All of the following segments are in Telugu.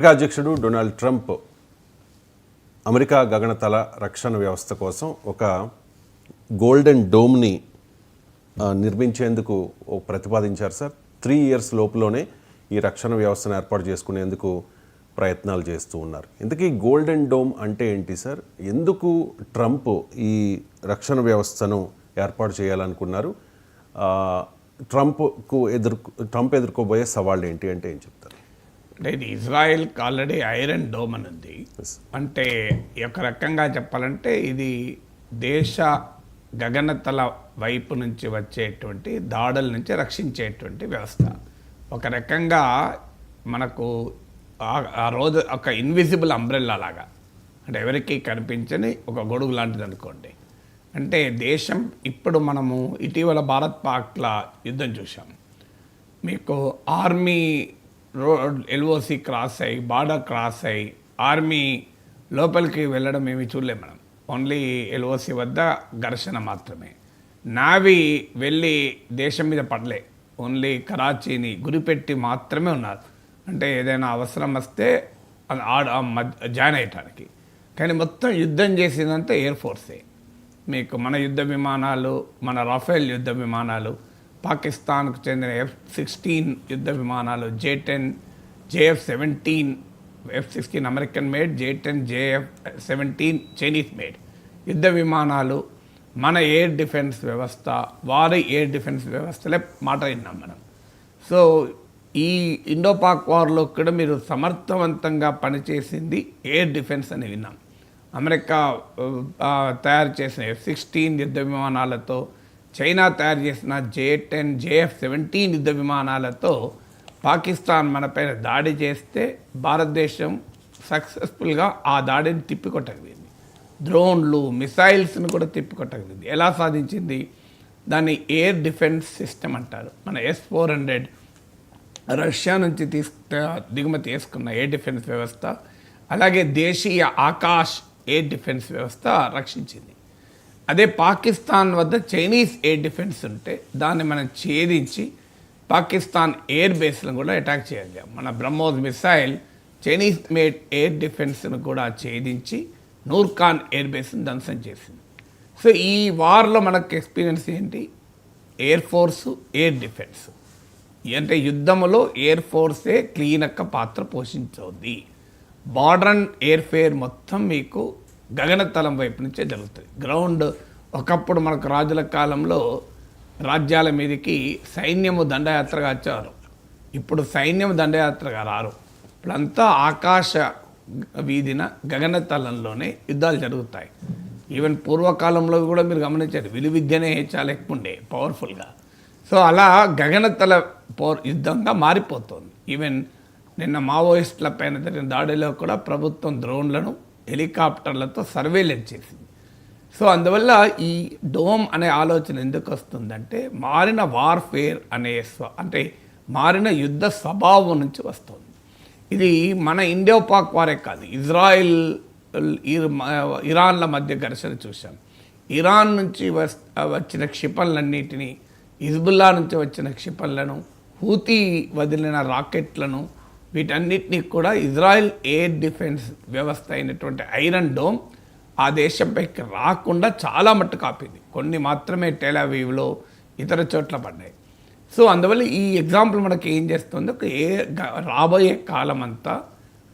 అమెరికా అధ్యక్షుడు డొనాల్డ్ ట్రంప్ అమెరికా గగనతల రక్షణ వ్యవస్థ కోసం ఒక గోల్డెన్ డోమ్ని నిర్మించేందుకు ప్రతిపాదించారు సార్. 3 years లోపులోనే ఈ రక్షణ వ్యవస్థను ఏర్పాటు చేసుకునేందుకు ప్రయత్నాలు చేస్తూ ఉన్నారు. ఇంతకీ గోల్డెన్ డోమ్ అంటే ఏంటి సార్? ఎందుకు ట్రంప్ ఈ రక్షణ వ్యవస్థను ఏర్పాటు చేయాలనుకున్నారు? ట్రంప్ ఎదుర్కోబోయే సవాళ్ళు ఏంటి అంటే ఏం చెప్తారు? అంటే ఇది ఇజ్రాయెల్కి ఆల్రెడీ ఐరన్ డోమ్ అని ఉంది. అంటే ఒక రకంగా చెప్పాలంటే ఇది దేశ గగనతల వైపు నుంచి వచ్చేటువంటి దాడుల నుంచి రక్షించేటువంటి వ్యవస్థ. ఒక రకంగా మనకు ఆ రోజు ఒక ఇన్విజిబుల్ అంబ్రెల్లా లాగా, అంటే ఎవరికి కనిపించని ఒక గొడుగు లాంటిది అనుకోండి. అంటే దేశం ఇప్పుడు మనము ఇటీవల భారత్ పాక్ల యుద్ధం చూసాం. మీకు ఆర్మీ ఎల్ఓసి క్రాస్ అయ్యి బార్డర్ క్రాస్ అయ్యి ఆర్మీ లోపలికి వెళ్ళడం ఏమి చూడలేము మనం. ఓన్లీ ఎల్ఓసి వద్ద ఘర్షణ మాత్రమే. నావీ వెళ్ళి దేశం మీద పడలే, ఓన్లీ కరాచీని గురిపెట్టి మాత్రమే ఉన్నారు. అంటే ఏదైనా అవసరం వస్తే జాయిన్ అయ్యటానికి. కానీ మొత్తం యుద్ధం చేసిందంతా ఎయిర్ ఫోర్సే. మీకు మన యుద్ధ విమానాలు, మన రాఫెల్ యుద్ధ విమానాలు, పాకిస్తాన్కు చెందిన F-16 యుద్ధ విమానాలు, J-10, JF-17, F-16 American made, J-10, JF-17 Chinese made యుద్ధ విమానాలు, మన ఎయిర్ డిఫెన్స్ వ్యవస్థ, వారి ఎయిర్ డిఫెన్స్ వ్యవస్థలే మాట విన్నాం మనం. సో ఈ ఇండో పాక్ వార్లో కూడా మీరు సమర్థవంతంగా పనిచేసింది ఎయిర్ డిఫెన్స్ అని విన్నాం. అమెరికా తయారు చేసిన F-16 యుద్ధ విమానాలతో, చైనా తయారు చేసిన J-10, JF-17 యుద్ధ విమానాలతో పాకిస్తాన్ మనపైన దాడి చేస్తే భారతదేశం సక్సెస్ఫుల్గా ఆ దాడిని తిప్పికొట్టగలిగింది. డ్రోన్లు, మిసైల్స్ని కూడా తిప్పికొట్టగలిగింది. ఎలా సాధించింది? దాన్ని ఎయిర్ డిఫెన్స్ సిస్టమ్ అంటారు. మన S-400 రష్యా నుంచి దిగుమతి చేసుకున్న ఎయిర్ డిఫెన్స్ వ్యవస్థ, అలాగే దేశీయ ఆకాశ్ ఎయిర్ డిఫెన్స్ వ్యవస్థ రక్షించింది. అదే పాకిస్తాన్ వద్ద చైనీస్ ఎయిర్ డిఫెన్స్ ఉంటే దాన్ని మనం ఛేదించి పాకిస్తాన్ ఎయిర్ బేస్లను కూడా అటాక్ చేయగలిగాం. మన BrahMos missile Chinese made air డిఫెన్స్ను కూడా ఛేదించి నూర్ఖాన్ ఎయిర్ బేస్ని ధ్వంసం చేసింది. సో ఈ వార్లో మనకు ఎక్స్పీరియన్స్ ఏంటి? Air force, air defence. అంటే యుద్ధంలో ఎయిర్ ఫోర్సే క్లీనక్క పాత్ర పోషించవుద్ది. బార్డర్ అండ్ ఎయిర్ఫేర్ మొత్తం మీకు గగనతలం వైపు నుంచే జరుగుతుంది. గ్రౌండ్ ఒకప్పుడు మనకు రాజుల కాలంలో రాజ్యాల మీదకి సైన్యము దండయాత్రగా వచ్చారు. ఇప్పుడు సైన్యం దండయాత్రగా రారు. ఇప్పుడంతా ఆకాశ వీధిన గగనతలంలోనే యుద్ధాలు జరుగుతాయి. ఈవెన్ పూర్వకాలంలో కూడా మీరు గమనించారు, విలువిద్యనే చాలా ఎక్కువ ఉండే పవర్ఫుల్గా. సో అలా గగనతల యుద్ధంగా మారిపోతుంది. ఈవెన్ నిన్న మావోయిస్టుల పైన జరిగిన దాడిలో కూడా ప్రభుత్వం డ్రోన్లను, హెలికాప్టర్లతో సర్వేలెన్స్ చేసింది. సో అందువల్ల ఈ డోమ్ అనే ఆలోచన ఎందుకు వస్తుందంటే మారిన వార్ఫేర్ అనే అంటే మారిన యుద్ధ స్వభావం నుంచి వస్తుంది. ఇది మన ఇండో పాక్ వారే కాదు, ఇజ్రాయిల్, ఇరాన్ల మధ్య ఘర్షణ చూసాం. ఇరాన్ నుంచి వచ్చిన క్షిపణులన్నిటినీ, హిజ్బుల్లా నుంచి వచ్చిన క్షిపణులను, హూతీ వదిలిన రాకెట్లను, వీటన్నిటినీ కూడా ఇజ్రాయెల్ ఎయిర్ డిఫెన్స్ వ్యవస్థ అయినటువంటి ఐరన్ డోమ్ ఆ దేశంపైకి రాకుండా చాలా మట్టుకు ఆపింది. కొన్ని మాత్రమే టెల్ అవీవ్లో, ఇతర చోట్ల పడ్డాయి. సో అందువల్ల ఈ ఎగ్జాంపుల్ మనకి ఏం చేస్తుంది? ఒక రాబోయే కాలం అంతా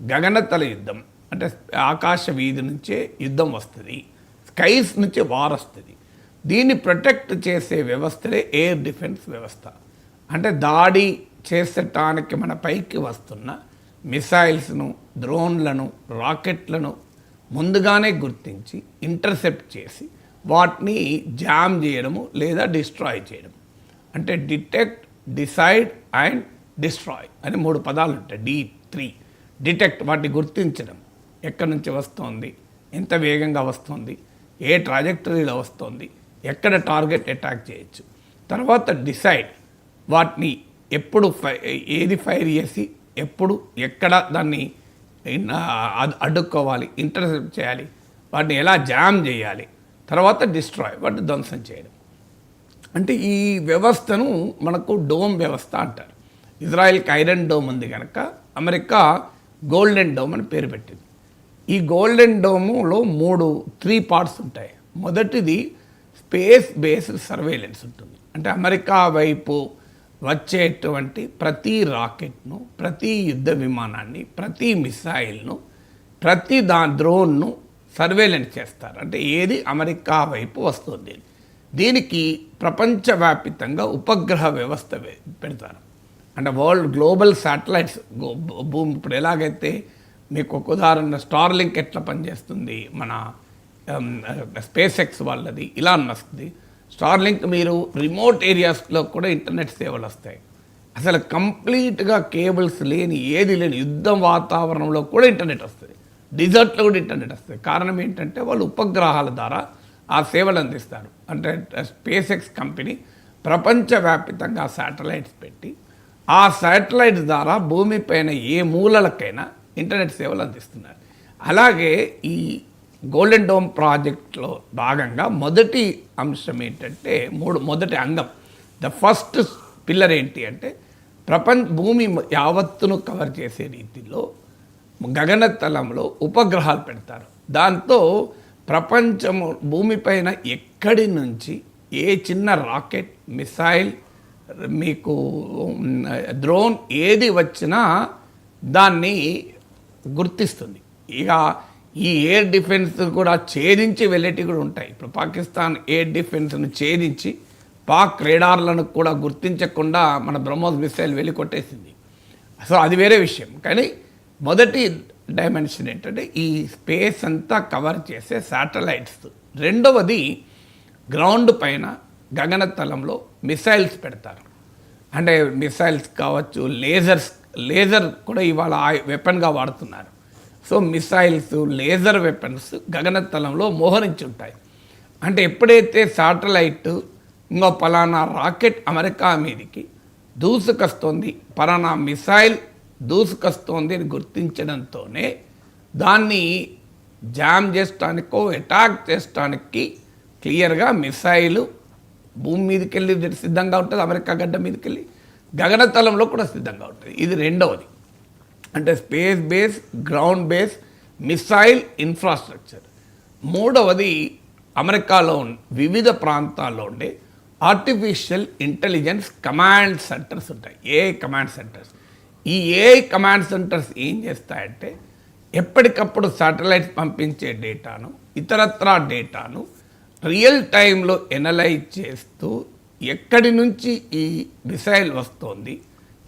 గగనతల యుద్ధం, అంటే ఆకాశ వీధి నుంచే యుద్ధం వస్తుంది, స్కైస్ నుంచి వార్ వస్తుంది. దీన్ని ప్రొటెక్ట్ చేసే వ్యవస్థలే ఎయిర్ డిఫెన్స్ వ్యవస్థ. అంటే దాడి చేసటానికి మన పైకి వస్తున్న మిసైల్స్ను, డ్రోన్లను, రాకెట్లను ముందుగానే గుర్తించి ఇంటర్సెప్ట్ చేసి వాటిని జామ్ చేయడము లేదా డిస్ట్రాయ్ చేయడం. అంటే డిటెక్ట్, డిసైడ్ అండ్ డిస్ట్రాయ్ అని 3 పదాలు ఉంటాయి. D3. డిటెక్ట్, వాటిని గుర్తించడం, ఎక్కడి నుంచి వస్తుంది, ఎంత వేగంగా వస్తుంది, ఏ ట్రాజెక్టరీలో వస్తుంది, ఎక్కడ టార్గెట్ అటాక్ చేయొచ్చు. తర్వాత డిసైడ్, వాటిని ఎప్పుడు ఏది ఫైర్ చేసి ఎప్పుడు ఎక్కడ దాన్ని అడ్డుకోవాలి, ఇంటర్సెప్ట్ చేయాలి, వాటిని ఎలా జామ్ చేయాలి. తర్వాత డిస్ట్రాయ్, వాటిని ధ్వంసం చేయడం. అంటే ఈ వ్యవస్థను మనకు డోమ్ వ్యవస్థ అంటారు. ఇజ్రాయెల్కి ఐరన్ డోమ్ ఉంది కనుక అమెరికా గోల్డెన్ డోమ్ అని పేరు పెట్టింది. ఈ గోల్డెన్ డోములో 3 పార్ట్స్ ఉంటాయి. మొదటిది స్పేస్ బేస్డ్ సర్వేలెన్స్ ఉంటుంది. అంటే అమెరికా వైపు వచ్చేటువంటి ప్రతి రాకెట్ను, ప్రతి యుద్ధ విమానాన్ని, ప్రతి మిసైల్ను, ప్రతి డ్రోన్ను సర్వేలెన్స్ చేస్తారు. అంటే ఏది అమెరికా వైపు వస్తుంది. దీనికి ప్రపంచవ్యాప్తంగా ఉపగ్రహ వ్యవస్థ పెడతారు. అంటే వరల్డ్ గ్లోబల్ శాటిలైట్స్ భూమి ఇప్పుడు ఎలాగైతే మీకు ఒక ఉదాహరణ స్టార్లింక్ ఎట్లా పనిచేస్తుంది, మన స్పేస్ ఎక్స్ వాళ్ళది ఇలా వస్తుంది. స్టార్లింక్ మీరు రిమోట్ ఏరియాస్లో కూడా ఇంటర్నెట్ సేవలు వస్తాయి. అసలు కంప్లీట్గా కేబుల్స్ లేని ఏది లేని యుద్ధ వాతావరణంలో కూడా ఇంటర్నెట్ వస్తుంది. డిజర్ట్లో కూడా ఇంటర్నెట్ వస్తుంది. కారణం ఏంటంటే వాళ్ళు ఉపగ్రహాల ద్వారా ఆ సేవలు అందిస్తారు. అంటే స్పేస్ ఎక్స్ కంపెనీ ప్రపంచవ్యాప్తంగా శాటిలైట్స్ పెట్టి ఆ శాటిలైట్ ద్వారా భూమిపైన ఏ మూలలకైనా ఇంటర్నెట్ సేవలు అందిస్తున్నారు. అలాగే ఈ గోల్డెన్ డోమ్ ప్రాజెక్ట్లో భాగంగా మొదటి అంశం ఏంటంటే మొదటి అంగం, ద ఫస్ట్ పిల్లర్ ఏంటి అంటే భూమి యావత్తును కవర్ చేసే రీతిలో గగనతలంలో ఉపగ్రహాలు పెడతారు. దాంతో ప్రపంచము భూమిపైన ఎక్కడి నుంచి ఏ చిన్న రాకెట్, మిసైల్, మీకు డ్రోన్ ఏది వచ్చినా దాన్ని గుర్తిస్తుంది. ఇక ఈ ఎయిర్ డిఫెన్స్ కూడా ఛేదించి వెళ్ళేటివి కూడా ఉంటాయి. ఇప్పుడు పాకిస్తాన్ ఎయిర్ డిఫెన్స్ను ఛేదించి పాక్ రేడార్లను కూడా గుర్తించకుండా మన బ్రహ్మోస్ మిసైల్ వెళ్ళి కొట్టేసింది. సో అది వేరే విషయం. కానీ మొదటి డైమెన్షన్ ఏంటంటే ఈ స్పేస్ అంతా కవర్ చేసే శాటిలైట్స్. రెండవది గ్రౌండ్ పైన గగనతలంలో మిసైల్స్ పెడతారు. అంటే మిసైల్స్ కావచ్చు, లేజర్ కూడా ఇవాళ వెపన్గా వాడుతున్నారు. సో మిసైల్స్, లేజర్ వెపన్స్ గగనతలంలో మోహరించి ఉంటాయి. అంటే ఎప్పుడైతే శాటిలైట్ ఇంకో పలానా రాకెట్ అమెరికా మీదకి దూసుకొస్తుంది, పలానా మిసైల్ దూసుకొస్తోంది అని గుర్తించడంతోనే దాన్ని జామ్ చేయడానికో అటాక్ చేయడానికి క్లియర్గా మిసైలు భూమి మీదకి వెళ్ళి సిద్ధంగా ఉంటుంది, అమెరికా గడ్డ మీదకి వెళ్ళి గగనతలంలో కూడా సిద్ధంగా ఉంటుంది. ఇది రెండవది. అంటే space base, ground base, missile infrastructure. మూడవది అమెరికాలో వివిధ ప్రాంతాల్లో ఉండే ఆర్టిఫిషియల్ ఇంటెలిజెన్స్ కమాండ్ సెంటర్స్ ఉంటాయి, ఏఐ కమాండ్ సెంటర్స్. ఈ ఏఐ కమాండ్ సెంటర్స్ ఏం చేస్తాయంటే ఎప్పటికప్పుడు శాటిలైట్స్ పంపించే డేటాను, ఇతరత్రా డేటాను రియల్ టైంలో ఎనలైజ్ చేస్తూ ఎక్కడి నుంచి ఈ మిసైల్ వస్తోంది,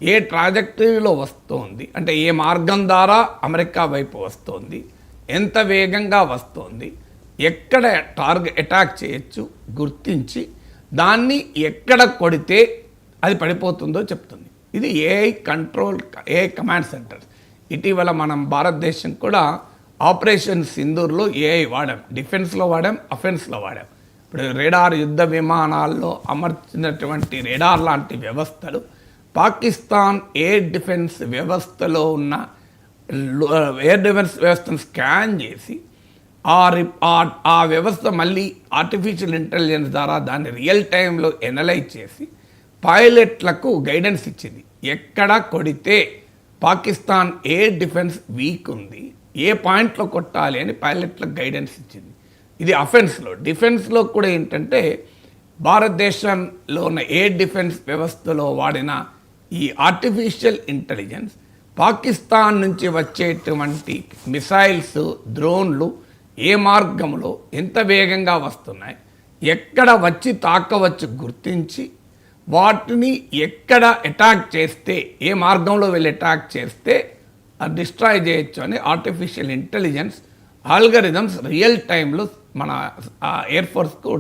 ఏ ట్రాజెక్టరీలో వస్తోంది, అంటే ఏ మార్గం ద్వారా అమెరికా వైపు వస్తోంది, ఎంత వేగంగా వస్తోంది, ఎక్కడ అటాక్ చేయొచ్చు గుర్తించి దాన్ని ఎక్కడ కొడితే అది పడిపోతుందో చెప్తుంది. ఇది ఏఐ కమాండ్ సెంటర్. ఇటీవల మనం భారతదేశం కూడా ఆపరేషన్ సింధూర్లో ఏఐ వాడాం, డిఫెన్స్లో వాడాం, అఫెన్స్లో వాడాం. ఇప్పుడు రేడార్ యుద్ధ విమానాల్లో అమర్చినటువంటి రేడార్ లాంటి వ్యవస్థలు పాకిస్తాన్ ఎయిర్ డిఫెన్స్ వ్యవస్థలో ఉన్న ఎయిర్ డిఫెన్స్ వ్యవస్థను స్కాన్ చేసి ఆ వ్యవస్థ మళ్ళీ ఆర్టిఫిషియల్ ఇంటెలిజెన్స్ ద్వారా దాన్ని రియల్ టైంలో ఎనలైజ్ చేసి పైలట్లకు గైడెన్స్ ఇచ్చింది. ఎక్కడ కొడితే పాకిస్తాన్ ఎయిర్ డిఫెన్స్ వీక్ ఉంది, ఏ పాయింట్లో కొట్టాలి అని పైలట్లకు గైడెన్స్ ఇచ్చింది. ఇది అఫెన్స్లో. డిఫెన్స్లో కూడా ఏంటంటే భారతదేశంలో ఉన్న ఎయిర్ డిఫెన్స్ వ్యవస్థలో వాడిన ఈ ఆర్టిఫిషియల్ ఇంటెలిజెన్స్ పాకిస్తాన్ నుంచి వచ్చేటువంటి మిసైల్స్, డ్రోన్లు ఏ మార్గంలో ఎంత వేగంగా వస్తున్నాయి, ఎక్కడ వచ్చి తాకవచ్చు గుర్తించి వాటిని ఎక్కడ అటాక్ చేస్తే, ఏ మార్గంలో వెళ్ళి అటాక్ చేస్తే అది డిస్ట్రాయ్ చేయొచ్చు అని ఆర్టిఫిషియల్ ఇంటెలిజెన్స్ ఆల్గరిథమ్స్ రియల్ టైంలో మన ఎయిర్ ఫోర్స్కు,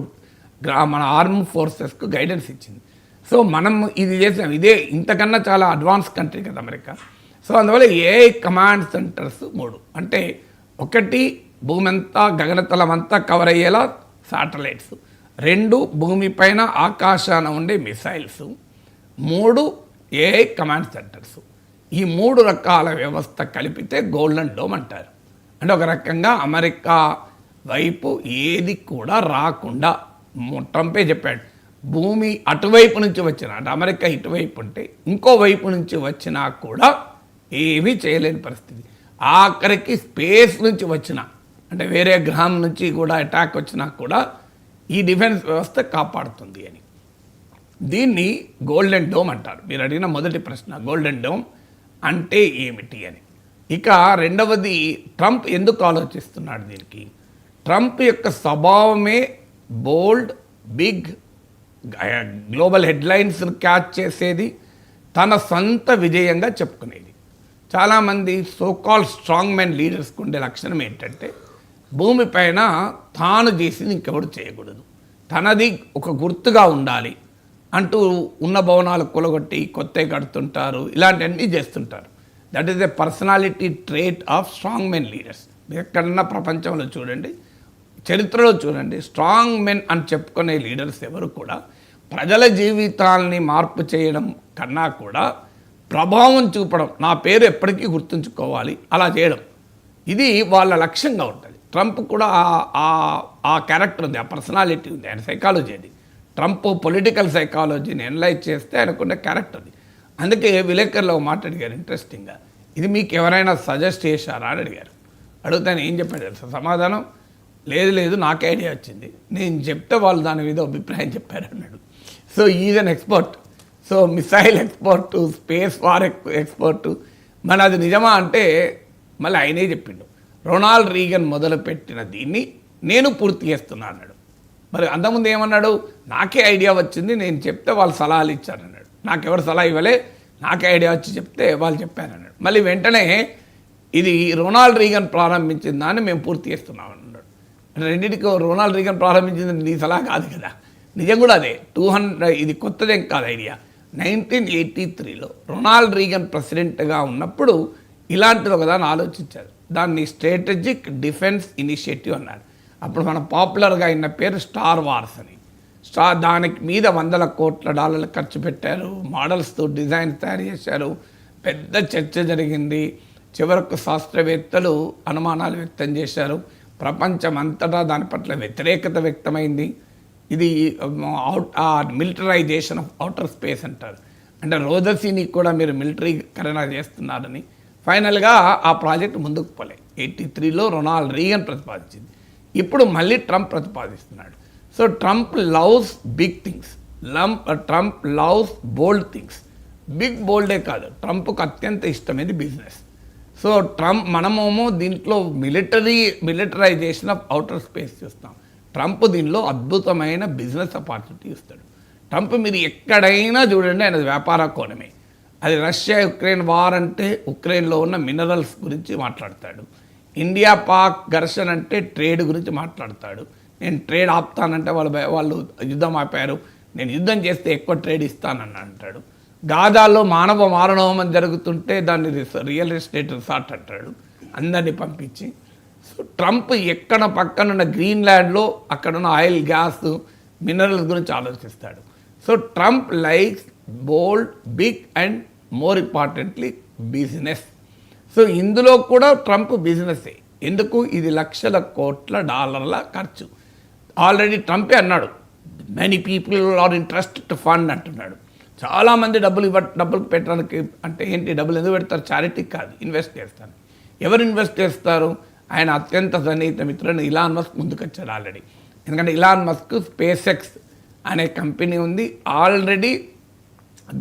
మన ఆర్మ్ ఫోర్సెస్కు గైడెన్స్ ఇచ్చింది. సో మనం ఇది చేసాం. ఇదే ఇంతకన్నా చాలా అడ్వాన్స్ కంట్రీ కదా అమెరికా. సో అందువల్ల ఏఐ కమాండ్ సెంటర్స్ 3. అంటే ఒకటి భూమి అంతా, గగనతలం అంతా కవర్ అయ్యేలా శాటిలైట్స్, 2 భూమిపైన ఆకాశాన ఉండే మిసైల్స్, 3 ఏఐ కమాండ్ సెంటర్స్. ఈ 3 రకాల వ్యవస్థ కలిపితే గోల్డెన్ డోమ్ అంటారు. అంటే ఒక రకంగా అమెరికా వైపు ఏది కూడా రాకుండా, ట్రంపే చెప్పాడు, భూమి అటువైపు నుంచి వచ్చిన, అంటే అమెరికా ఇటువైపు ఉంటే ఇంకో వైపు నుంచి వచ్చినా కూడా ఏమీ చేయలేని పరిస్థితి. ఆఖరికి స్పేస్ నుంచి వచ్చిన అంటే వేరే గ్రహం నుంచి కూడా అటాక్ వచ్చినా కూడా ఈ డిఫెన్స్ వ్యవస్థ కాపాడుతుంది అని. దీన్ని గోల్డెన్ డోమ్ అంటారు. మీరు అడిగిన మొదటి ప్రశ్న గోల్డెన్ డోమ్ అంటే ఏమిటి అని. ఇక రెండవది, ట్రంప్ ఎందుకు ఆలోచిస్తున్నాడు దీనికి? ట్రంప్ యొక్క స్వభావమే బోల్డ్, బిగ్, గ్లోబల్ హెడ్లైన్స్ క్యాచ్ చేసేది, తన సొంత విజయంగా చెప్పుకునేది. చాలామంది సోకాల్ స్ట్రాంగ్ మ్యాన్ లీడర్స్కి ఉండే లక్షణం ఏంటంటే భూమిపైన తాను చేసింది ఇంకెవడు చేయకూడదు, తనది ఒక గుర్తుగా ఉండాలి అంటూ ఉన్న భవనాలు కూలగొట్టి కొత్తవి కడుతుంటారు, ఇలాంటివన్నీ చేస్తుంటారు. That is a personality trait of strong men leaders. ఎక్కడన్నా ప్రపంచంలో చూడండి, చరిత్రలో చూడండి, స్ట్రాంగ్ మెన్ అని చెప్పుకునే లీడర్స్ ఎవరు కూడా ప్రజల జీవితాలని మార్పు చేయడం కన్నా కూడా ప్రభావం చూపడం, నా పేరు ఎప్పటికీ గుర్తుంచుకోవాలి, అలా చేయడం, ఇది వాళ్ళ లక్ష్యంగా ఉంటుంది. ట్రంప్ కూడా ఆ క్యారెక్టర్ ఉంది, ఆ పర్సనాలిటీ ఉంది, ఆయన సైకాలజీ అది. ట్రంప్ పొలిటికల్ సైకాలజీని అనలైజ్ చేస్తే ఆయనకున్న క్యారెక్టర్ అది. అందుకే విలేకరులో ఒక మాట అడిగారు ఇంట్రెస్టింగ్గా, ఇది మీకు ఎవరైనా సజెస్ట్ చేశారా అని అడిగారు. అడుగుతాను ఏం చెప్పాడు తెలుసా సమాధానం? లేదు నాకే ఐడియా వచ్చింది, నేను చెప్తే వాళ్ళు దాని మీద అభిప్రాయం చెప్పారు అన్నాడు. So is an expert. So missile expert, space war expert. మన అది నిజమా అంటే మళ్ళీ ఆయనే చెప్పిండు, రొనాల్డ్ రీగన్ మొదలుపెట్టిన దీన్ని నేను పూర్తి చేస్తున్నా అన్నాడు. మరి అంతకుముందు ఏమన్నాడు? నాకే ఐడియా వచ్చింది, నేను చెప్తే వాళ్ళు సలహాలు ఇచ్చారన్నాడు. నాకెవరు సలహా ఇవ్వలే, నాకే ఐడియా వచ్చి చెప్తే వాళ్ళు చెప్పారన్నాడు. మళ్ళీ వెంటనే ఇది రొనాల్డ్ రీగన్ ప్రారంభించిన దాన్ని మేము పూర్తి చేస్తున్నాం అన్నాడు. రెండింటికి రొనాల్డ్ రీగన్ ప్రారంభించింది నీ సలహా కాదు కదా, నిజం కూడా అదే. 200 ఇది కొత్తదేం కాదు ఐడియా. 1983లో రొనాల్డ్ రీగన్ ప్రెసిడెంట్గా ఉన్నప్పుడు ఇలాంటిది ఒకదాన్ని ఆలోచించారు. దాన్ని స్ట్రాటజిక్ డిఫెన్స్ ఇనిషియేటివ్ అన్నారు. అప్పుడు మన పాపులర్గా అయిన పేరు స్టార్ వార్స్ అని. దానికి మీద $100 కోట్ల ఖర్చు పెట్టారు, మోడల్స్తో డిజైన్ తయారు చేశారు, పెద్ద చర్చ జరిగింది. చివరకు శాస్త్రవేత్తలు అనుమానాలు వ్యక్తం చేశారు, ప్రపంచం అంతటా దాని పట్ల వ్యతిరేకత వ్యక్తమైంది. ఇది మిలిటరైజేషన్ ఆఫ్ అవుటర్ స్పేస్ అంటారు. అంటే రోదసీని కూడా మీరు మిలిటరీకరణ చేస్తున్నారని. ఫైనల్గా ఆ ప్రాజెక్ట్ ముందుకు పోలే. 83లో రొనాల్డ్ రీగన్ ప్రతిపాదించింది, ఇప్పుడు మళ్ళీ ట్రంప్ ప్రతిపాదిస్తున్నాడు. So Trump loves big things, Trump loves bold things. Big బోల్డే కాదు, ట్రంప్కు అత్యంత ఇష్టమైనది బిజినెస్. సో మనమేమో దీంట్లో మిలిటరైజేషన్ ఆఫ్ అవుటర్ స్పేస్ చూస్తాం. ట్రంప్ దీనిలో అద్భుతమైన బిజినెస్ ఆపర్చునిటీ ఇస్తాడు. ట్రంప్ మీరు ఎక్కడైనా చూడండి ఆయన వ్యాపార కోణమే. అది రష్యా యుక్రెయిన్ వార్ అంటే ఉక్రెయిన్లో ఉన్న మినరల్స్ గురించి మాట్లాడతాడు. ఇండియా పాక్ ఘర్షణ అంటే ట్రేడ్ గురించి మాట్లాడతాడు. నేను ట్రేడ్ ఆపుతానంటే వాళ్ళు యుద్ధం ఆపారు, నేను యుద్ధం చేస్తే ఎక్కువ ట్రేడ్ ఇస్తానని అంటాడు. గాజాలో మానవ మారణహోమం జరుగుతుంటే దాన్ని రియల్ ఎస్టేట్ రిసార్ట్ అంటాడు అందరినీ పంపించి. సో ట్రంప్ ఎక్కడ పక్కనున్న గ్రీన్లాండ్లో అక్కడున్న ఆయిల్, గ్యాస్, మినరల్స్ గురించి ఆలోచిస్తాడు. So Trump likes bold, big and more importantly business. So ఇందులో కూడా ట్రంప్ బిజినెస్సే. ఎందుకు? ఇది లక్షల కోట్ల డాలర్ల ఖర్చు. ఆల్రెడీ ట్రంపే అన్నాడు, many people are interest to fund అంటున్నాడు. చాలామంది డబ్బులు పెట్టడానికి. అంటే ఏంటి, డబ్బులు ఎందుకు పెడతారు? చారిటీకి కాదు, ఇన్వెస్ట్ చేస్తారు. ఎవరు ఇన్వెస్ట్ చేస్తారు? ఆయన అత్యంత సన్నిహిత మిత్రుడు ఇలాన్ మస్క్ ముందుకొచ్చారు ఆల్రెడీ. ఎందుకంటే ఇలాన్ మస్క్ స్పేస్ ఎక్స్ అనే కంపెనీ ఉంది, ఆల్రెడీ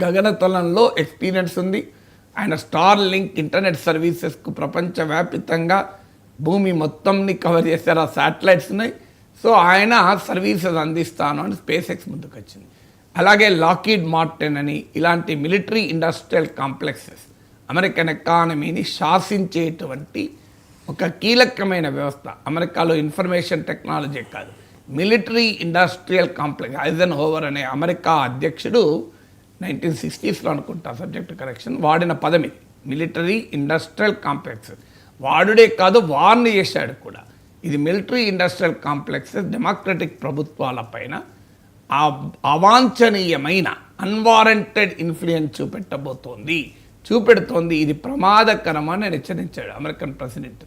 గగనతలంలో ఎక్స్పీరియన్స్ ఉంది. ఆయన స్టార్ లింక్ ఇంటర్నెట్ సర్వీసెస్కు ప్రపంచవ్యాప్తంగా భూమి మొత్తంని కవర్ చేశారు, ఆ శాటిలైట్స్ ఉన్నాయి. సో ఆయన సర్వీసెస్ అందిస్తాను అని స్పేస్ ఎక్స్ ముందుకు వచ్చింది. అలాగే లాకీడ్ మార్టిన్ అని ఇలాంటి మిలిటరీ ఇండస్ట్రియల్ కాంప్లెక్సెస్ అమెరికన్ ఎకానమీని శాసించేటువంటి ఒక కీలకమైన వ్యవస్థ. అమెరికాలో ఇన్ఫర్మేషన్ టెక్నాలజీ కాదు, మిలిటరీ ఇండస్ట్రియల్ కాంప్లెక్స్. ఐజెన్హోవర్ అనే అమెరికా అధ్యక్షుడు 1960sలో అనుకుంటా, సబ్జెక్ట్ కరెక్షన్, వాడిన పదం ఇది, మిలిటరీ ఇండస్ట్రియల్ కాంప్లెక్సెస్. వాడుడే కాదు, వార్న్ చేశాడు కూడా. ఇది మిలిటరీ ఇండస్ట్రియల్ కాంప్లెక్సెస్ డెమోక్రటిక్ ప్రభుత్వాల పైన అవాంఛనీయమైన అన్వారంటెడ్ ఇన్ఫ్లుయెన్స్ చూపెడుతోంది. ఇది ప్రమాదకరమని ఆయన హెచ్చరించాడు అమెరికన్ ప్రెసిడెంట్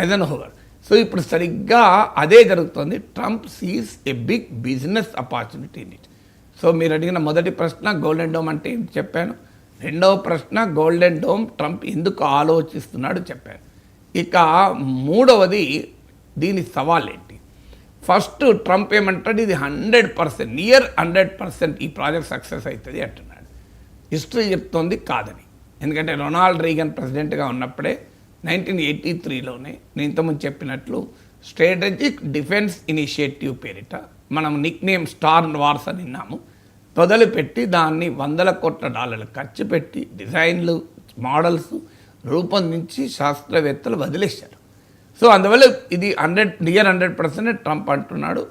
ఐజెన్హోవర్. సో ఇప్పుడు సరిగ్గా అదే జరుగుతుంది. Trump sees a big business opportunity in it. So మీరు అడిగిన మొదటి ప్రశ్న గోల్డెన్ డోమ్ అంటే ఏం చెప్పాను. రెండవ ప్రశ్న గోల్డెన్ డోమ్ ట్రంప్ ఎందుకు ఆలోచిస్తున్నాడు చెప్పారు. ఇక మూడవది దీని సవాల్ ఏంటి. ఫస్ట్ ట్రంప్ ఏమంటాడు, ఇది 100% నియర్ 100% ఈ ప్రాజెక్ట్ సక్సెస్ అవుతుంది అంటున్నాడు. హిస్టరీ చెప్తోంది కాదని. ఎందుకంటే రొనాల్డ్ రీగన్ ప్రెసిడెంట్గా ఉన్నప్పుడే 1983లోనే నేను ఇంతకుముందు చెప్పినట్లు స్ట్రాటజిక్ డిఫెన్స్ ఇనిషియేటివ్ పేరిట మనం నిక్నేమ్ స్టార్ వార్స్ అని విన్నాము. మొదలుపెట్టి దాన్ని $100 కోట్ల ఖర్చు పెట్టి డిజైన్లు మోడల్స్ రూపొందించి శాస్త్రవేత్తలు వదిలేశారు. సో అందువల్ల ఇది నియర్ 100% ట్రంప్ అంటున్నాడు.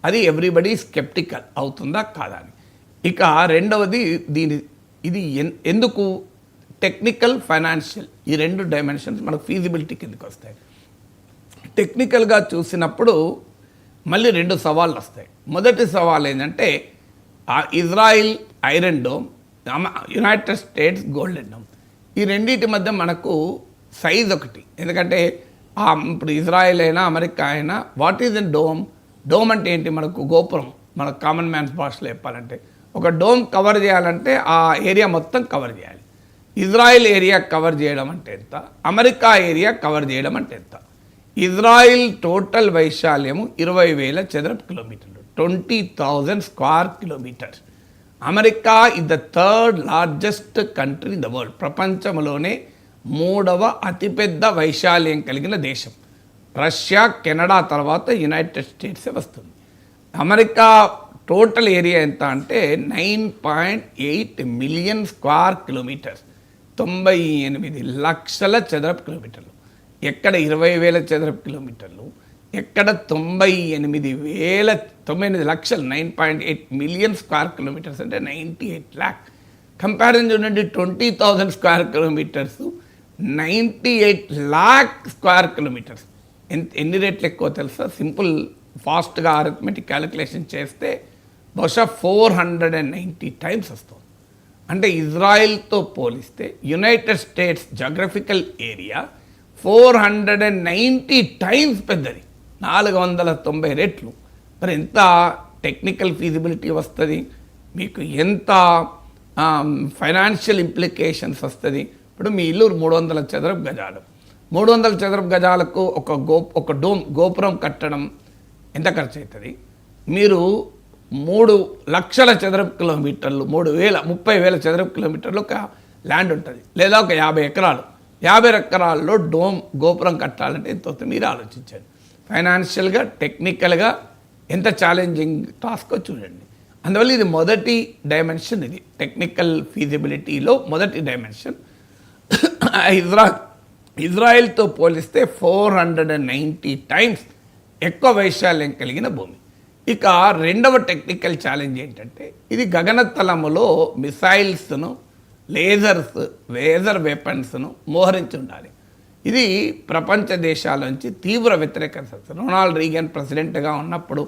అది ఎవ్రీబడి స్కెప్టికల్ అవుతుందా కాదా అని. ఇక రెండవది ఇది ఎందుకు టెక్నికల్ ఫైనాన్షియల్ ఈ రెండు డైమెన్షన్స్ మనకు ఫీజిబిలిటీ కిందకి వస్తాయి. టెక్నికల్గా చూసినప్పుడు మళ్ళీ రెండు సవాళ్ళు వస్తాయి. మొదటి సవాల్ ఏంటంటే Israel iron dome, United states golden dome, ఈ రెండింటి మధ్య మనకు సైజ్ ఒకటి. ఎందుకంటే ఇప్పుడు ఇజ్రాయిల్ అయినా అమెరికా అయినా వాట్ ఈజ్ ఎన్ డోమ్ అంటే ఏంటి, మనకు గోపురం, మన కామన్ మ్యాన్స్ భాషలో చెప్పాలంటే ఒక డోమ్ కవర్ చేయాలంటే ఆ ఏరియా మొత్తం కవర్ చేయాలి. ఇజ్రాయిల్ ఏరియా కవర్ చేయడం అంటే ఎంత, అమెరికా ఏరియా కవర్ చేయడం అంటే ఎంత. ఇజ్రాయిల్ టోటల్ వైశాల్యము 20,000 చదరపు కిలోమీటర్లు, 20,000 square kilometres. America is the third largest country in the world, ప్రపంచంలోనే 3వ అతిపెద్ద వైశాల్యం కలిగిన దేశం. రష్యా, కెనడా తర్వాత యునైటెడ్ స్టేట్సే వస్తుంది. అమెరికా టోటల్ ఏరియా ఎంత అంటే 9.8 మిలియన్ స్క్వేర్ కిలోమీటర్స్, 98 లక్షల చదరపు కిలోమీటర్లు. ఎక్కడ 20,000 చదరపు కిలోమీటర్లు, ఎక్కడ 98 లక్షలు. 9.8 మిలియన్ స్క్వేర్ కిలోమీటర్స్ అంటే 98 lakh. కంపారిజన్ చూడండి, 20,000 square kilometres, 98 lakh square kilometres. ఎన్ని రేట్లు ఎక్కువ తెలుసా? సింపుల్ ఫాస్ట్గా అరిథమెటిక్ క్యాలిక్యులేషన్ చేస్తే బహుశా 490 టైమ్స్ వస్తుంది. అంటే ఇజ్రాయిల్తో పోలిస్తే United states geographical area 490 times పెద్దది, 490 రెట్లు. మరి ఎంత టెక్నికల్ ఫీజిబిలిటీ వస్తుంది మీకు, ఎంత ఫైనాన్షియల్ ఇంప్లికేషన్స్ వస్తుంది. ఇప్పుడు మీ ఇల్లు 300 చదరపు గజాలు, 300 చదరపు గజాలకు ఒక గోపురం కట్టడం ఎంత ఖర్చు అవుతుంది? మీరు 3 లక్షల చదరపు కిలోమీటర్లు, 30,000 చదరపు కిలోమీటర్లు ఒక ల్యాండ్ ఉంటుంది, లేదా ఒక 50 ఎకరాలు. 50 ఎకరాల్లో గోపురం కట్టాలంటే ఎంత అవుతుంది మీరు ఆలోచించండి. ఫైనాన్షియల్గా, టెక్నికల్గా ఎంత ఛాలెంజింగ్ టాస్కో చూడండి. అందువల్ల ఇది మొదటి డైమెన్షన్, ఇది టెక్నికల్ ఫీజిబిలిటీలో మొదటి డైమెన్షన్. ఇజ్రాయెల్తో పోలిస్తే 490 టైమ్స్ ఎక్కువ వైశాల్యం కలిగిన భూమి. ఇక రెండవ టెక్నికల్ ఛాలెంజ్ ఏంటంటే ఇది గగనతలములో మిసైల్స్ను, లేజర్ వెపన్స్ను మోహరించి ఉండాలి. ఇది ప్రపంచ దేశాల నుంచి తీవ్ర వ్యతిరేకత. రొనాల్డ్ రీగన్ ప్రెసిడెంట్గా ఉన్నప్పుడు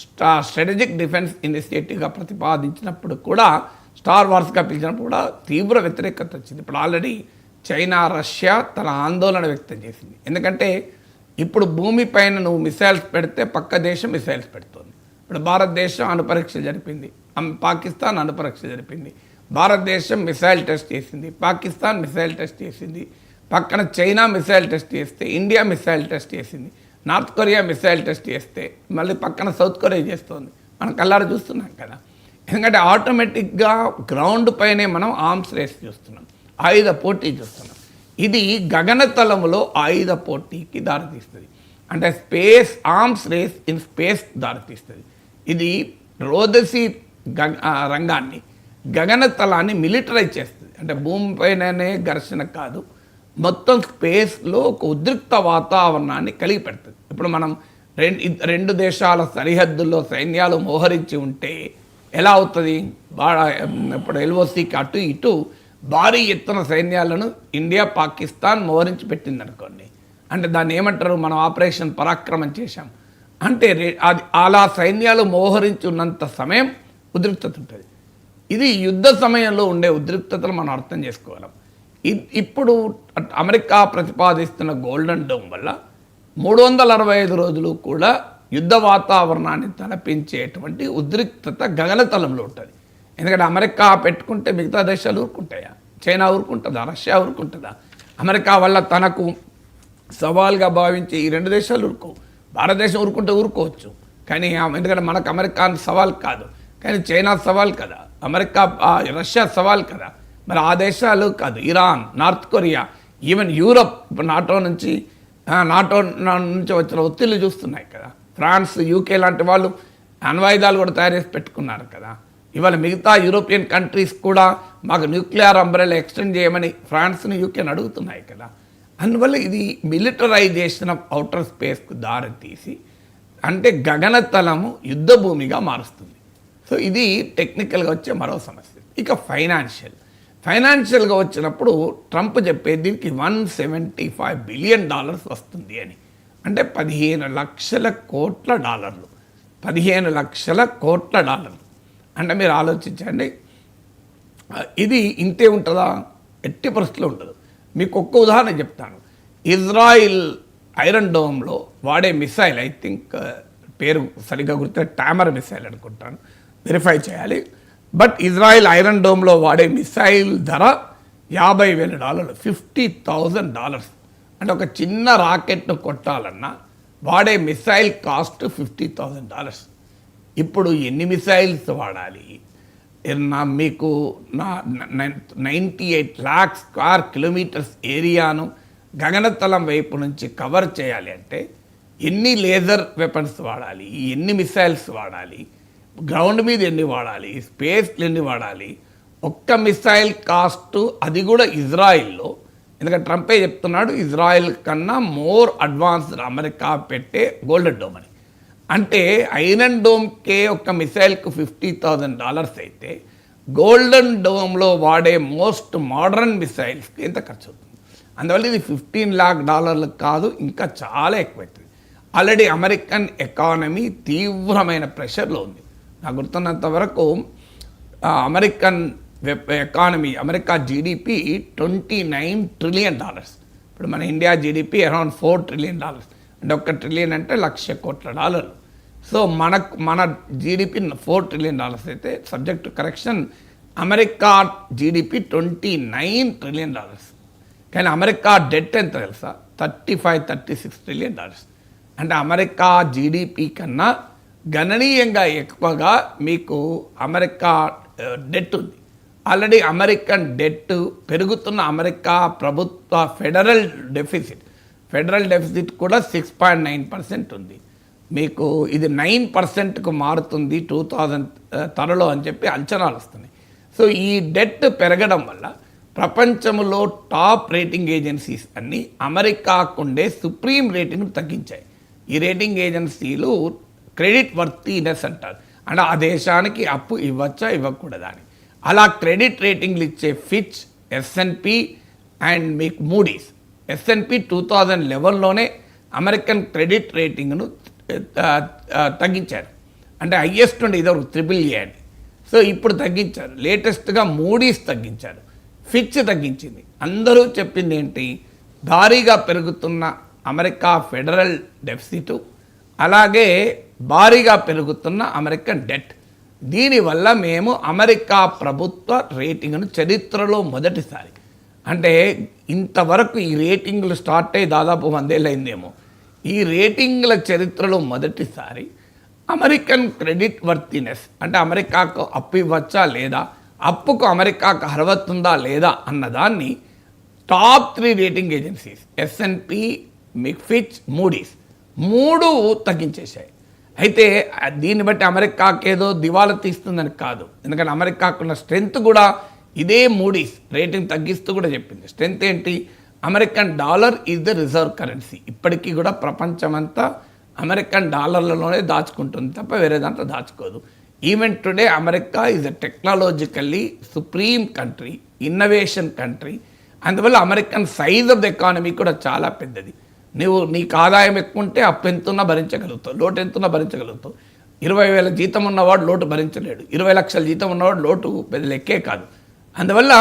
స్ట్రాటజిక్ డిఫెన్స్ ఇనిషియేటివ్గా ప్రతిపాదించినప్పుడు కూడా, స్టార్ వార్స్గా పిలిచినప్పుడు కూడా తీవ్ర వ్యతిరేకత వచ్చింది. ఇప్పుడు ఆల్రెడీ చైనా, రష్యా తన ఆందోళన వ్యక్తం చేసింది. ఎందుకంటే ఇప్పుడు భూమిపైన నువ్వు మిసైల్స్ పెడితే పక్క దేశం మిసైల్స్ పెడుతుంది. ఇప్పుడు భారతదేశం అణుపరీక్ష జరిపింది, పాకిస్తాన్ అణుపరీక్ష జరిపింది. భారతదేశం మిసైల్ టెస్ట్ చేసింది, పాకిస్తాన్ మిసైల్ టెస్ట్ చేసింది. పక్కన చైనా మిసైల్ టెస్ట్ చేస్తే ఇండియా మిసైల్ టెస్ట్ చేసింది. నార్త్ కొరియా మిసైల్ టెస్ట్ చేస్తే మళ్ళీ పక్కన సౌత్ కొరియా చేస్తుంది. మనం కళ్ళారా చూస్తున్నాం కదా. ఎందుకంటే ఆటోమేటిక్గా గ్రౌండ్ పైనే మనం ఆర్మ్స్ రేస్ చూస్తున్నాం, ఆయుధ పోటీ చూస్తున్నాం. ఇది గగనతలములో ఆయుధ పోటీకి దారితీస్తుంది. అంటే space arms race in space దారితీస్తుంది. ఇది రోదసి రంగాన్ని, గగనతలాన్ని మిలిటరైజ్ చేస్తుంది. అంటే భూమిపైననే ఘర్షణ కాదు, మొత్తం స్పేస్లో ఒక ఉద్రిక్త వాతావరణాన్ని కలిగి పెడుతుంది. ఇప్పుడు మనం రెండు దేశాల సరిహద్దుల్లో సైన్యాలు మోహరించి ఉంటే ఎలా అవుతుంది? ఇప్పుడు ఎల్ఓసికి అటు ఇటు భారీ ఎత్తున సైన్యాలను ఇండియా, పాకిస్తాన్ మోహరించి పెట్టింది అనుకోండి. అంటే దాన్ని ఏమంటారు, మనం ఆపరేషన్ పరాక్రమం చేశాం అంటే అది అలా సైన్యాలు మోహరించి ఉన్నంత సమయం ఉద్రిక్తత ఉంటుంది. ఇది యుద్ధ సమయంలో ఉండే ఉద్రిక్తతలు మనం అర్థం చేసుకోగలం. ఇప్పుడు అమెరికా ప్రతిపాదిస్తున్న గోల్డెన్ డోమ్ వల్ల 365 రోజులు కూడా యుద్ధ వాతావరణాన్ని తలపించేటువంటి ఉద్రిక్తత గగనతలంలో ఉంటుంది. ఎందుకంటే అమెరికా పెట్టుకుంటే మిగతా దేశాలు ఊరుకుంటాయా? చైనా ఊరుకుంటుందా? రష్యా ఊరుకుంటుందా? అమెరికా వల్ల తనకు సవాల్గా భావించి ఈ రెండు దేశాలు ఊరుకోవు. భారతదేశం ఊరుకుంటే ఊరుకోవచ్చు, కానీ ఎందుకంటే మనకు అమెరికా సవాల్ కాదు, కానీ చైనా సవాల్ కదా, రష్యా సవాల్ కదా. మరి ఆ దేశాలు కాదు, Iran, north Korea, even Europe ఇప్పుడు నాటో నుంచి వచ్చిన ఒత్తిళ్లు చూస్తున్నాయి కదా. ఫ్రాన్స్, యూకే లాంటి వాళ్ళు అణ్వాయుధాలు కూడా తయారు చేసి పెట్టుకున్నారు కదా. ఇవాళ మిగతా యూరోపియన్ కంట్రీస్ కూడా మాకు న్యూక్లియర్ అంబ్రెలా ఎక్స్టెండ్ చేయమని ఫ్రాన్స్ని, యూకేని అడుగుతున్నాయి కదా. అందువల్ల ఇది మిలిటరైజేషన్ ఆఫ్ అవుటర్ స్పేస్కు దారి తీసి అంటే గగనతలము యుద్ధ భూమిగా మారుస్తుంది. సో ఇది టెక్నికల్గా వచ్చే మరో సమస్య. ఇక ఫైనాన్షియల్గా వచ్చినప్పుడు ట్రంప్ చెప్పేది దీనికి $175 బిలియన్ వస్తుంది అని. అంటే 15 లక్షల కోట్ల డాలర్లు. 15 లక్షల కోట్ల డాలర్లు అంటే మీరు ఆలోచించండి, ఇది ఇంతే ఉంటుందా? ఎట్టి పరిస్థితుల్లో ఉండదు. మీకు ఒక్క ఉదాహరణ చెప్తాను. ఇజ్రాయిల్ ఐరన్ డోమ్లో వాడే మిసైల్, ఐ థింక్ పేరు సరిగ్గా గుర్తు, టామర్ మిసైల్ అనుకుంటాను, వెరిఫై చేయాలి. బట్ ఇజ్రాయిల్ ఐరన్ డోమ్లో వాడే మిసైల్ ధర $50,000, $50,000. అంటే ఒక చిన్న రాకెట్ను కొట్టాలన్నా వాడే మిసైల్ కాస్ట్ $50,000. ఇప్పుడు ఎన్ని మిసైల్స్ వాడాలి? మీకు 98 లాక్ స్క్వేర్ కిలోమీటర్స్ ఏరియాను గగనతలం వైపు నుంచి కవర్ చేయాలి అంటే ఎన్ని లేజర్ వెపన్స్ వాడాలి, ఎన్ని మిసైల్స్ వాడాలి, గ్రౌండ్ మీద ఎన్ని వాడాలి, స్పేస్లు ఎన్ని వాడాలి? ఒక్క మిసైల్ కాస్ట్, అది కూడా ఇజ్రాయిల్లో, ఎందుకంటే ట్రంపే చెప్తున్నాడు ఇజ్రాయిల్ కన్నా మోర్ అడ్వాన్స్డ్ అమెరికా పెట్టే గోల్డెన్ డోమ్ అని. అంటే ఐరన్ డోమ్కే ఒక మిసైల్కు $50,000 అయితే గోల్డెన్ డోమ్లో వాడే మోస్ట్ మోడర్న్ మిసైల్స్కి ఎంత ఖర్చు అవుతుంది? అందువల్ల ఇది $15 lakh కాదు, ఇంకా చాలా ఎక్కువవుతుంది. ఆల్రెడీ అమెరికన్ ఎకానమీ తీవ్రమైన ప్రెషర్లో ఉంది. నాకు గుర్తున్నంత వరకు American economy, America GDP $29 trillion. ఇప్పుడు మన ఇండియా జీడిపి అరౌండ్ $4 ట్రిలియన్. అంటే $1 ట్రిలియన్ అంటే $1,00,000 కోట్ల. సో మన జీడిపి $4 ట్రిలియన్ అయితే, subject to correction, America GDP $29 trillion. కానీ అమెరికా డెట్ ఎంత తెలుసా? $36 ట్రిలియన్. అంటే అమెరికా జీడిపి కన్నా గణనీయంగా ఎక్కువగా మీకు అమెరికా డెట్ ఉంది. ఆల్రెడీ అమెరికన్ డెట్ పెరుగుతున్న అమెరికా ప్రభుత్వ ఫెడరల్ డెఫిసిట్ కూడా 6.9% ఉంది. మీకు ఇది 9%కు మారుతుంది 2000 త్వరలో అని చెప్పి అంచనాలు వస్తున్నాయి. సో ఈ డెట్ పెరగడం వల్ల ప్రపంచంలో టాప్ రేటింగ్ ఏజెన్సీస్ అన్నీ అమెరికాకుండే సుప్రీం రేటింగ్ను తగ్గించాయి. ఈ రేటింగ్ ఏజెన్సీలు క్రెడిట్ వర్తీనెస్ అంటారు, అంటే ఆ దేశానికి అప్పు ఇవ్వచ్చా ఇవ్వకూడదా అని. అలా క్రెడిట్ రేటింగ్లు ఇచ్చే ఫిచ్, S&P అండ్ మీకు మూడీస్. S&P 2011లోనే అమెరికన్ క్రెడిట్ రేటింగ్ను తగ్గించారు. అంటే హైయెస్ట్ ఉండే ఇదొక AAA అని. సో ఇప్పుడు తగ్గించారు. లేటెస్ట్గా మూడీస్ తగ్గించారు, ఫిచ్ తగ్గించింది. అందరూ చెప్పింది ఏంటి? భారీగా పెరుగుతున్న అమెరికా ఫెడరల్ డెఫిసిట్, అలాగే భారీగా పెరుగుతున్న అమెరికన్ డెట్, దీనివల్ల మేము అమెరికా ప్రభుత్వ రేటింగ్ను చరిత్రలో మొదటిసారి, అంటే ఇంతవరకు ఈ రేటింగ్లు స్టార్ట్ అయ్యి దాదాపు 100 ఏళ్ళు అయిందేమో, ఈ రేటింగ్ల చరిత్రలో మొదటిసారి అమెరికన్ క్రెడిట్ వర్తీనెస్, అంటే అమెరికాకు అప్పు ఇవ్వచ్చా లేదా, అప్పుకు అమెరికాకు అర్హత ఉందా లేదా అన్నదాన్ని top 3 rating agencies S&P, Fitch, Moody's 3 తగ్గించేశాయి. అయితే దీన్ని బట్టి అమెరికాకి ఏదో దివాలా తీస్తుందని కాదు, ఎందుకంటే అమెరికాకున్న స్ట్రెంత్ కూడా ఇదే మూడీస్ రేటింగ్ తగ్గిస్తూ కూడా చెప్పింది. స్ట్రెంత్ ఏంటి? American dollar is the reserve currency. ఇప్పటికీ కూడా ప్రపంచమంతా అమెరికన్ డాలర్లలోనే దాచుకుంటుంది తప్ప వేరే దాంట్లో దాచుకోదు. Even today America is a technologically supreme country, innovation country. అందువల్ల American size of the economy కూడా చాలా పెద్దది. నీకు ఆదాయం ఎక్కువ ఉంటే అప్పు ఎంతున్నా భరించగలుగుతావు, లోటు ఎంతున్నా భరించగలుగుతావు. 20,000 జీతం ఉన్నవాడు లోటు భరించలేడు, 20 లక్షల జీతం ఉన్నవాడు లోటు పెద్ద లెక్కే కాదు. అందువల్ల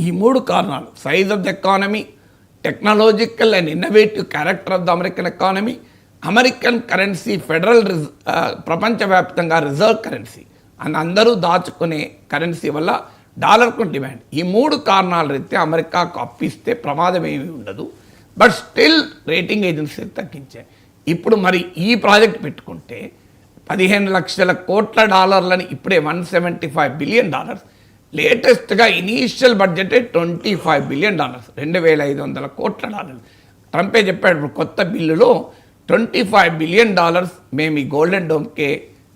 ఈ 3 కారణాలు, size of the economy, technological and innovative character of the American economy, American currency federal ప్రపంచవ్యాప్తంగా రిజర్వ్ కరెన్సీ అని అందరూ దాచుకునే కరెన్సీ వల్ల డాలర్కు డిమాండ్. ఈ 3 కారణాల రీత్యా అమెరికాకు అప్పిస్తే ప్రమాదం ఏమీ ఉండదు. బట్ స్టిల్ రేటింగ్ ఏజెన్సీలు తగ్గించాయి. ఇప్పుడు మరి ఈ ప్రాజెక్ట్ పెట్టుకుంటే 15 లక్షల కోట్ల డాలర్లని ఇప్పుడే $175 బిలియన్, లేటెస్ట్గా ఇనీషియల్ బడ్జెటే $25 బిలియన్, $2,500 కోట్ల డాలర్లు. ట్రంపే చెప్పాడు ఇప్పుడు కొత్త బిల్లులో $25 బిలియన్ మేము ఈ గోల్డెన్ డోమ్కే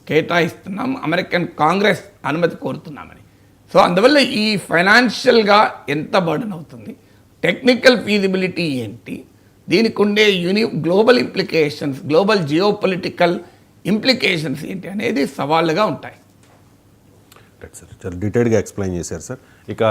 కేటాయిస్తున్నాం, అమెరికన్ కాంగ్రెస్ అనుమతి కోరుతున్నామని. సో అందువల్ల ఈ ఫైనాన్షియల్గా ఎంత బర్డన్ అవుతుంది, టెక్నికల్ ఫీజిబిలిటీ ఏంటి, దీనికి ఉండే global implications, global geopolitical implications ఏంటి అనేది సవాళ్ళుగా ఉంటాయి. రైట్ సార్, చాలా డీటెయిల్గా ఎక్స్ప్లెయిన్ చేశారు సార్. ఇక